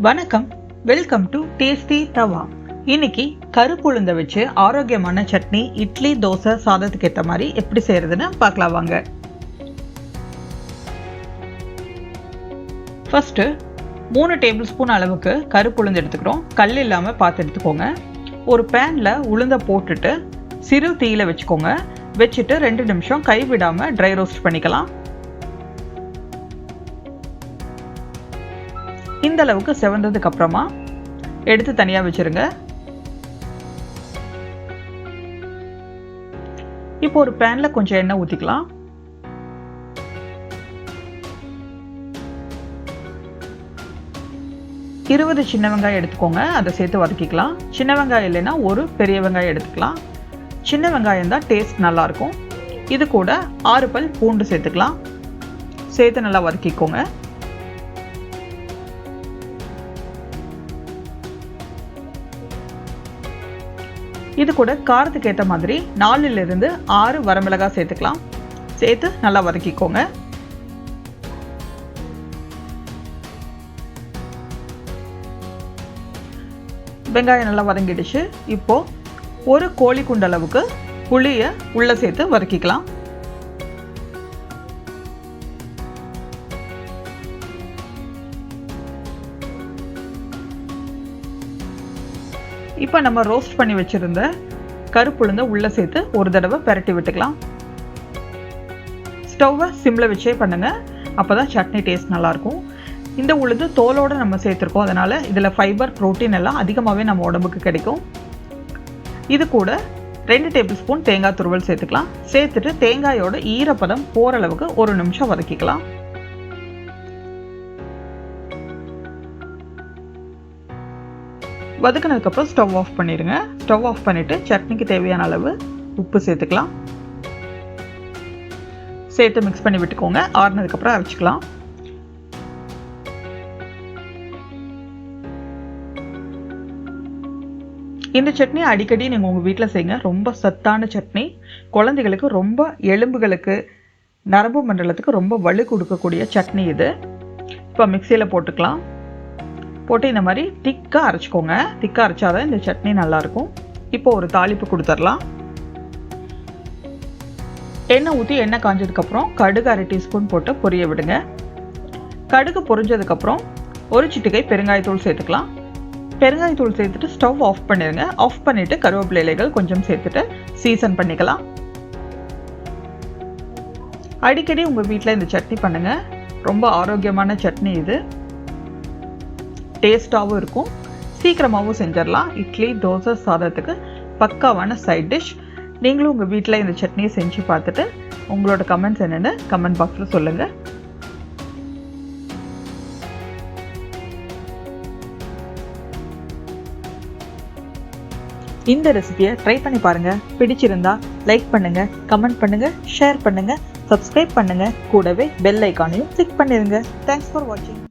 வணக்கம், welcome to tasty தவா. இன்னைக்கு கருப்பு உளுந்த வச்சு ஆரோக்கியமான சட்னி இட்லி, தோசை, சாதத்துக்கு ஏற்ற மாதிரி எப்படி செய்யறதுன்னு பார்க்கலாம் வாங்க. ஃபர்ஸ்ட் 3 டேபிள் ஸ்பூன் அளவுக்கு கருப்பு உளுந்து எடுத்துக்கிறோம். கல் இல்லாமல் பார்த்து எடுத்துக்கோங்க. ஒரு பேன்ல உளுந்த போட்டுட்டு சிறு தீயில வச்சுக்கோங்க. வச்சுட்டு 2 நிமிஷம் கைவிடாம ட்ரை ரோஸ்ட் பண்ணிக்கலாம். இந்த அளவுக்கு செவந்ததுக்கு அப்புறமா எடுத்து தனியா வச்சிருங்க. இப்போ ஒரு பேன்ல கொஞ்சம் எண்ணெய் ஊத்திக்கலாம். இருபது சின்ன வெங்காயம் எடுத்துக்கோங்க. அதை சேர்த்து வதக்கிக்கலாம். சின்ன வெங்காயம் இல்லைன்னா ஒரு பெரிய வெங்காயம் எடுத்துக்கலாம். சின்ன வெங்காயம் தான் டேஸ்ட் நல்லா இருக்கும். இது கூட 6 பல் பூண்டு சேர்த்துக்கலாம். சேர்த்து நல்லா வதக்கிக்கோங்க. இது கூட காரத்துக்கு ஏற்ற மாதிரி 4 to 6 வரமிளகாய் சேர்த்துக்கலாம். சேர்த்து நல்லா வதக்கிக்கோங்க. வெங்காயம் நல்லா வதங்கிடுச்சு. இப்போ ஒரு கோழி குண்டு அளவுக்கு புளியை உள்ள சேர்த்து வதக்கிக்கலாம். இப்போ நம்ம ரோஸ்ட் பண்ணி வச்சிருந்த கருப்பு உளுந்த உள்ள சேர்த்து ஒரு தடவை பெரட்டி விட்டுக்கலாம். ஸ்டவ்வை சிம்ல வச்சே பண்ணுங்க. அப்பதான் சட்னி டேஸ்ட் நல்லா இருக்கும். இந்த உளுந்து தோலோட நம்ம சேர்த்துருக்கோம். அதனால இதுல ஃபைபர், புரோட்டீன் எல்லாம் அதிகமாகவே நம்ம உடம்புக்கு கிடைக்கும். இது கூட 2 டேபிள் ஸ்பூன் தேங்காய் துருவல் சேர்த்துக்கலாம். சேர்த்துட்டு தேங்காயோட ஈரப்பதம் போற அளவுக்கு 1 நிமிஷம் வதக்கிக்கலாம். வதக்கினதுக்கு அப்புறம் ஸ்டவ் ஆஃப் பண்ணிடுங்க. ஸ்டவ் ஆஃப் பண்ணிட்டு சட்னிக்கு தேவையான அளவு உப்பு சேர்த்துக்கலாம். சேர்த்து மிக்ஸ் பண்ணி விட்டுக்கோங்க. ஆறுனதுக்கு அப்புறம் அரைச்சிக்கலாம். இந்த சட்னி அடிக்கடி நீங்க உங்க வீட்டில் செய்யுங்க. ரொம்ப சத்தான சட்னி. குழந்தைகளுக்கு ரொம்ப எலும்புகளுக்கு, நரம்பு மண்டலத்துக்கு ரொம்ப வலு கொடுக்கக்கூடிய சட்னி இது. இப்போ மிக்சியில் போட்டுக்கலாம். போட்டு இந்த மாதிரி திக்காக அரைச்சிக்கோங்க. திக்காக அரைச்சாதான் இந்த சட்னி நல்லாயிருக்கும். இப்போ ஒரு தாளிப்பு கொடுத்துடலாம். எண்ணெய் ஊற்றி எண்ணெய் காஞ்சதுக்கப்புறம் கடுகு 1/2 டீஸ்பூன் போட்டு பொரிய விடுங்க. கடுகு பொரிஞ்சதுக்கப்புறம் ஒரு சிட்டிகை பெருங்காயத்தூள் சேர்த்துக்கலாம். பெருங்காயத்தூள் சேர்த்துட்டு ஸ்டவ் ஆஃப் பண்ணிடுங்க. ஆஃப் பண்ணிவிட்டு கருவேப்பிலை இலைகள் கொஞ்சம் சேர்த்துட்டு சீசன் பண்ணிக்கலாம். அடிக்கடி உங்கள் வீட்டில் இந்த சட்னி பண்ணுங்கள். ரொம்ப ஆரோக்கியமான சட்னி இது. டேஸ்டாகவும் இருக்கும். சீக்கிரமாகவும் செஞ்சிடலாம். இட்லி, தோசை, சாதத்துக்கு பக்காவான சைட் டிஷ். நீங்களும் உங்கள் வீட்டில் இந்த சட்னியை செஞ்சு பார்த்துட்டு உங்களோட கமெண்ட்ஸ் என்னென்னு கமெண்ட் பாக்ஸில் சொல்லுங்கள். இந்த ரெசிபியை ட்ரை பண்ணி பாருங்கள். பிடிச்சிருந்தா லைக் பண்ணுங்கள், கமெண்ட் பண்ணுங்கள், ஷேர் பண்ணுங்கள், சப்ஸ்கிரைப் பண்ணுங்கள். கூடவே பெல் ஐக்கானையும் கிளிக் பண்ணிடுங்க. தேங்க்ஸ் ஃபார் வாட்சிங்.